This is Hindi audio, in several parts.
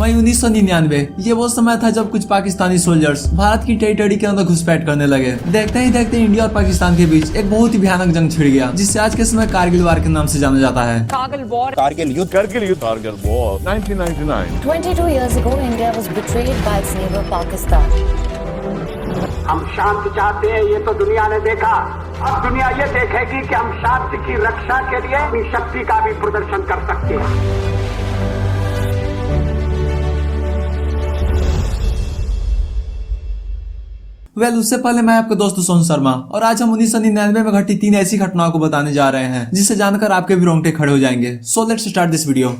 मई 1999 ये वो समय था जब कुछ पाकिस्तानी सोल्जर्स भारत की टेरिटरी के अंदर घुसपैठ करने लगे। देखते ही देखते इंडिया और पाकिस्तान के बीच एक बहुत ही भयानक जंग छिड़ गया, जिससे आज के समय कारगिल वार के नाम से जाना जाता है। कारगिल युद्ध 1999। 22 years ago, India was betrayed by its neighbor Pakistan. हम शांति चाहते हैं, ये तो दुनिया ने देखा। अब दुनिया ये देखेगी कि हम शांति की रक्षा के लिए अपनी शक्ति का भी प्रदर्शन कर सकते हैं। उससे पहले मैं आपका दोस्त सोनू शर्मा और आज हम 1999 में घटी 3 ऐसी घटनाओं को बताने जा रहे हैं जिसे जानकर आपके भी रोंगटे खड़े हो जाएंगे। So let's start this video.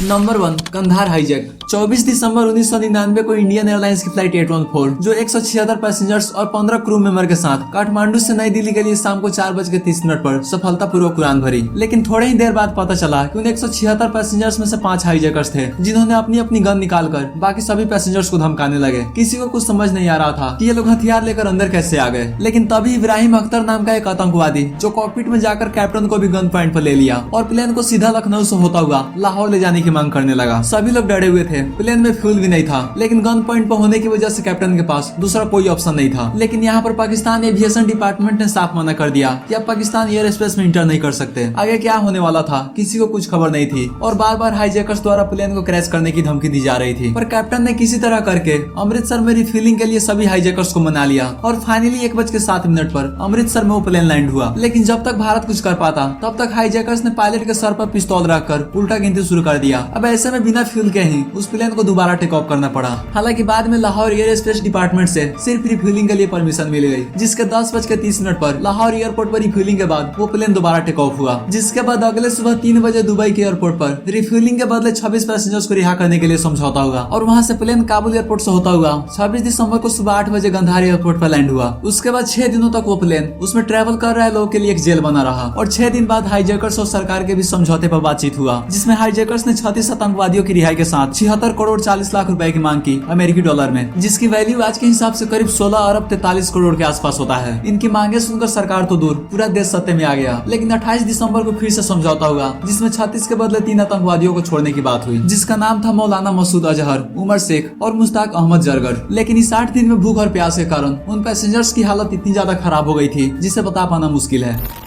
Number 1, Kandahar hijack. 24 दिसंबर 1999 को इंडियन एयरलाइंस की फ्लाइट 814 जो 176 पैसेंजर्स और 15 क्रू मेंबर के साथ काठमांडू से नई दिल्ली के लिए शाम को 4:30 पर सफलतापूर्वक उड़ान भरी। लेकिन थोड़े ही देर बाद पता चला कि उन 176 पैसेंजर्स में से 5 हाईजैकर्स थे, जिन्होंने अपनी अपनी गन निकालकर बाकी सभी पैसेंजर्स को धमकाने लगे। किसी को कुछ समझ नहीं आ रहा था कि ये लोग हथियार लेकर अंदर कैसे आ गए। लेकिन तभी इब्राहिम अख्तर नाम का एक आतंकवादी जो कॉकपिट में जाकर कैप्टन को भी गन पॉइंट पर ले लिया और प्लेन को सीधा लखनऊ से होता हुआ लाहौर ले जाने की मांग करने लगा। सभी लोग डरे हुए थे, प्लेन में फ्यूल भी नहीं था, लेकिन गन पॉइंट पर होने की वजह से कैप्टन के पास दूसरा कोई ऑप्शन नहीं था। लेकिन यहाँ पर पाकिस्तान एविएशन डिपार्टमेंट ने साफ मना कर दिया कि आप पाकिस्तान एयर स्पेस में इंटर नहीं कर सकते। आगे क्या होने वाला था किसी को कुछ खबर नहीं थी और बार बार हाईजैकर्स द्वारा प्लेन को क्रैश करने की धमकी दी जा रही थी। पर कैप्टन ने किसी तरह करके अमृतसर में रिफ्यूलिंग के लिए सभी हाईजैकर्स को मना लिया और फाइनली 1:07 पर अमृतसर में वो प्लेन लैंड हुआ। लेकिन जब तक भारत कुछ कर पाता तब तक हाईजैकर्स ने पायलट के सर पर पिस्तौल रखकर उल्टा गिनती शुरू कर दिया। अब ऐसे में बिना फ्यूल के ही उस प्लेन को दोबारा टेक ऑफ करना पड़ा। हालांकि बाद में लाहौर एयर स्पेस डिपार्टमेंट से सिर्फ रिफ्यूलिंग के लिए परमिशन मिल गई, जिसके 10:30 पर लाहौर एयरपोर्ट पर रिफ्यूलिंग के बाद वो प्लेन दोबारा टेक ऑफ हुआ। जिसके बाद अगले सुबह 3 बजे दुबई के एयरपोर्ट पर रिफ्यूलिंग के बदले 26 पैसेंजर्स को रिहा करने के लिए समझौता हुआ और वहाँ से प्लेन काबुल एयरपोर्ट से होता हुआ 26 दिसंबर को सुबह 8 बजे गंधार एयरपोर्ट पर लैंड हुआ। उसके बाद 6 दिनों तक वो प्लेन उसमें ट्रेवल कर रहे लोगों के लिए एक जेल बना रहा और 6 दिन बाद हाईजैकर्स और सरकार के बीच समझौते पर बातचीत हुआ, जिसमें हाईजैकर्स ने 36 आतंकवादियों की रिहाई के साथ 76 करोड़ 40 लाख रुपए की मांग की अमेरिकी डॉलर में, जिसकी वैल्यू आज के हिसाब से करीब 16 अरब 43 करोड़ के आसपास होता है। इनकी मांगे सुनकर सरकार तो दूर पूरा देश सत्ते में आ गया। लेकिन 28 दिसंबर को फिर से समझौता हुआ, जिसमें 36 के बदले 3 आतंकवादियों को छोड़ने की बात हुई, जिसका नाम था मौलाना मसूद अजहर, उमर शेख और मुश्ताक अहमद जरगर। लेकिन इस 8 दिन में भूख और प्यास के कारण उन पैसेंजर्स की हालत इतनी ज्यादा खराब हो गई थी जिसे बता पाना मुश्किल है।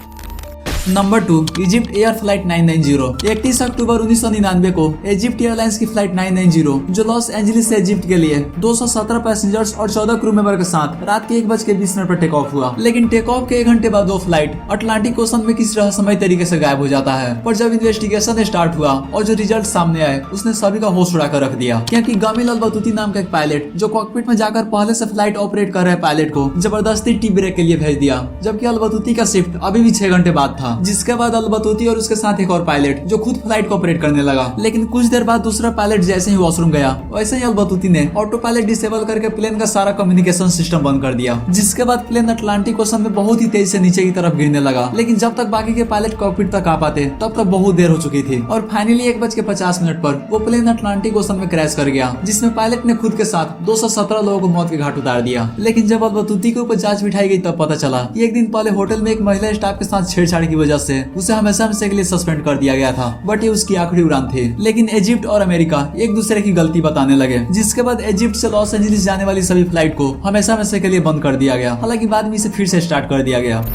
Number 2, Egypt air flight 990। 31 अक्टूबर 1999 को इजिप्ट एयरलाइंस की फ्लाइट 990 जो लॉस एंजलिस से इजिप्ट के लिए 217 पैसेंजर्स और 14 क्रू मेंबर के साथ रात के 1:20 पर टेक ऑफ हुआ। लेकिन टेक ऑफ के 1 घंटे बाद वो फ्लाइट अटलांटिक ओशन में किसी रहस्यमय तरीके से गायब हो जाता है। पर जब इन्वेस्टिगेशन स्टार्ट हुआ और जो रिजल्ट सामने आए उसने सभी का होश उड़ा कर रख दिया, क्योंकि गामिल अल-बतूती नाम का एक पायलट जो कॉकपिट में जाकर पहले से फ्लाइट ऑपरेट कर रहे पायलट को जबरदस्ती टी ब्रेक के लिए भेज दिया, जबकि अल-बतूती का शिफ्ट अभी भी 6 घंटे बाद था। जिसके बाद अल-बतूती और उसके साथ एक और पायलट जो खुद फ्लाइट को ऑपरेट करने लगा। लेकिन कुछ देर बाद दूसरा पायलट जैसे ही वॉशरूम गया वैसे ही अल-बतूती ने ऑटो पायलट डिसेबल करके प्लेन का सारा कम्युनिकेशन सिस्टम बंद कर दिया, जिसके बाद प्लेन अटलांटिक ओशन में बहुत ही तेज से नीचे की तरफ गिरने लगा। लेकिन जब तक बाकी के पायलट कॉकपिट तक आ पाते तब तक बहुत देर हो चुकी थी और फाइनली 1:50 पर वो प्लेन अटलांटिक ओशन में क्रैश कर गया, जिसमें पायलट ने खुद के साथ 217 लोगों को मौत के घाट उतार दिया। लेकिन जब अल-बतूती के ऊपर जांच बिठाई गई तब पता चला कि एक दिन पहले होटल में एक महिला स्टाफ के साथ छेड़छाड़ की वजह से उसे हमेशा के लिए सस्पेंड कर दिया गया था, बट ये उसकी आखिरी उड़ान थी। लेकिन इजिप्ट और अमेरिका एक दूसरे की गलती बताने लगे, जिसके बाद इजिप्ट से लॉस एंजलिस जाने वाली सभी फ्लाइट को हमेशा के लिए बंद कर दिया गया। हालांकि बाद में इसे फिर से स्टार्ट कर दिया गया।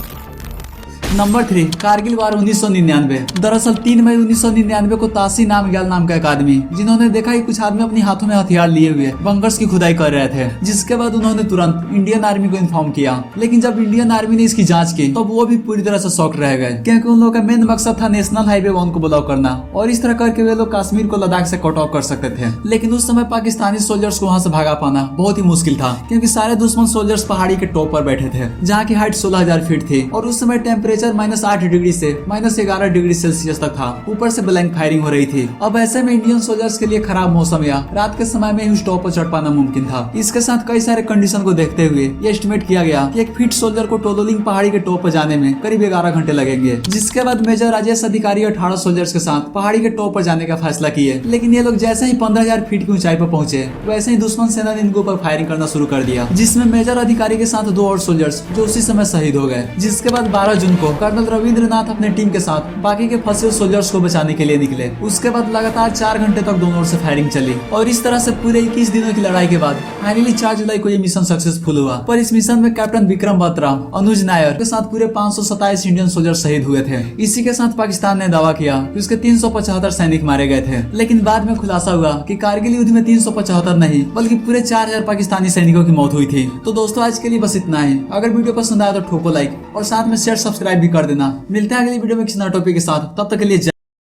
नंबर 3, कारगिल वार 1999। दरअसल 3 मई 1999 को तासी नामग्याल नाम का एक आदमी, जिन्होंने देखा कि कुछ आदमी अपनी हाथों में हथियार लिए हुए बंकर्स की खुदाई कर रहे थे, जिसके बाद उन्होंने तुरंत इंडियन आर्मी को इन्फॉर्म किया। लेकिन जब इंडियन आर्मी ने इसकी जांच की तो वो भी पूरी तरह से शॉक रह गए, क्योंकि उन लोगों का मेन मकसद था नेशनल हाईवे 1 को ब्लॉक करना और इस तरह करके वे लोग कश्मीर को लद्दाख से कट ऑफ कर सकते थे। लेकिन उस समय पाकिस्तानी सोल्जर्स को वहाँ से भागा पाना बहुत ही मुश्किल था, क्योंकि सारे दुश्मन सोल्जर्स पहाड़ी के टॉप पर बैठे थे, जहाँ की हाइट 16,000 फीट थी और उस समय टेम्परेचर -8 डिग्री से -11 डिग्री सेल्सियस तक था। ऊपर से ब्लैंक फायरिंग हो रही थी। अब ऐसे में इंडियन सोल्जर्स के लिए खराब मौसम या रात के समय में ही उस टॉप पर चढ़ पाना मुमकिन था। इसके साथ कई सारे कंडीशन को देखते हुए ये एस्टिमेट किया गया कि एक फिट सोल्जर को टोलोलिंग पहाड़ी के टॉप पर जाने में करीब 11 घंटे लगेंगे। जिसके बाद मेजर राजेश अधिकारी 18 सोल्जर्स के साथ पहाड़ी के टॉप पर जाने का फैसला किए। लेकिन ये लोग जैसे ही 15,000 फीट की ऊंचाई पर पहुंचे वैसे ही दुश्मन सेना ने इनके ऊपर फायरिंग करना शुरू कर दिया, जिसमें मेजर अधिकारी के साथ 2 और सोल्जर्स जो उसी समय शहीद हो गए। जिसके बाद 12 जून को को कर्नल रविंद्रनाथ अपने टीम के साथ बाकी के फंसे सोल्जर्स को बचाने के लिए निकले। उसके बाद लगातार 4 घंटे तक दोनों ओर से फायरिंग चली और इस तरह से पूरे 21 दिनों की लड़ाई के बाद फाइनली 4 जुलाई को ये मिशन सक्सेसफुल हुआ। पर इस मिशन में कैप्टन विक्रम बत्रा, अनुज नायर के साथ पूरे 527 इंडियन सोल्जर शहीद हुए थे। इसी के साथ पाकिस्तान ने दावा किया कि उसके 375 सैनिक मारे गए थे, लेकिन बाद में खुलासा हुआ कि कारगिल युद्ध में 375 नहीं बल्कि पूरे 4000 पाकिस्तानी सैनिकों की मौत हुई थी। तो दोस्तों आज के लिए बस इतना ही। अगर वीडियो पसंद आया तो ठोको लाइक और साथ में शेयर सब्सक्राइब भी कर देना। मिलते हैं अगली वीडियो में किसी नए टॉपिक के साथ, तब तक के लिए